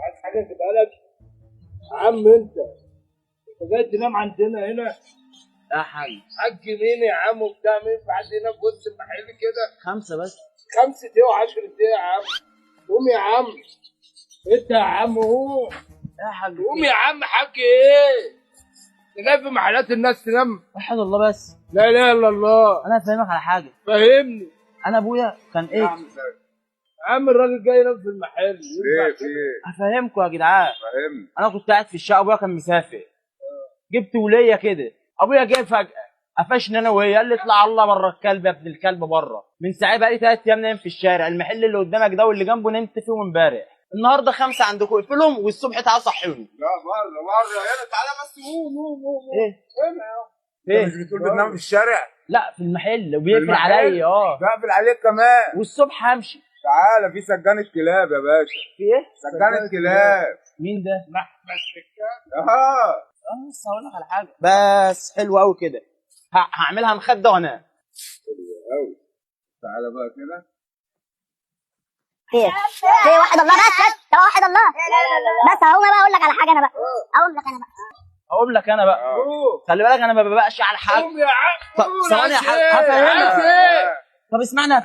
عايز حاجه تبقى لك يا عم انت جاي تنام عندنا هنا يا حاج. حاج مين يا عم وبتاع مين بعد هنا في وسط المحل كده 5 بس. 5 دقايق و10 دقايق يا عم قوم يا عم انت يا عم قوم يا حاج قوم يا عم حاج ايه تنام في محلات الناس تنام وحد الله بس. لا اله الا الله انا افهمك على حاجه. فهمني انا ابويا كان ايه يا عم الراجل جاي ينام في المحل ليه في ايه؟ افهمكم يا جدعان. فاهمني. انا كنت قاعد في الشقه ابويا كان مسافر جبت وليه كده ابويا جه فجاه قفشني انا وهي قال لي اطلع الله بره الكلب يا ابن الكلب بره. من ساعتها بقى لي 3 ايام نايم في الشارع. المحل اللي قدامك ده واللي جنبه نمت فيهم امبارح. النهارده 5 عندكم اقفلهم والصبح تعالوا صحوني. لا بره يلا تعالى بس قوم ايه هنا ايه مش بتقول بتنام في الشارع؟ لا في المحل وبيقفل عليا بقفل عليك كمان. والصبح همشي. تعالى في سجان الكلاب يا باشا. في ايه؟ سجان الكلاب. مين ده؟ احمد سكان بس هقول لك على حاجه بس حلوه قوي كده. هعملها مخده وانام. حلو قوي. تعالى بقى كده. في واحد الله بس طب واحد الله بس هقوم بقى اقول لك على حاجه انا بقى اقوم لك انا بقى خلي بالك انا ما ببقاش على حاجه. قوم يا عم طب ثواني يا حاج عايز هفهمك. ايه طب اسمعني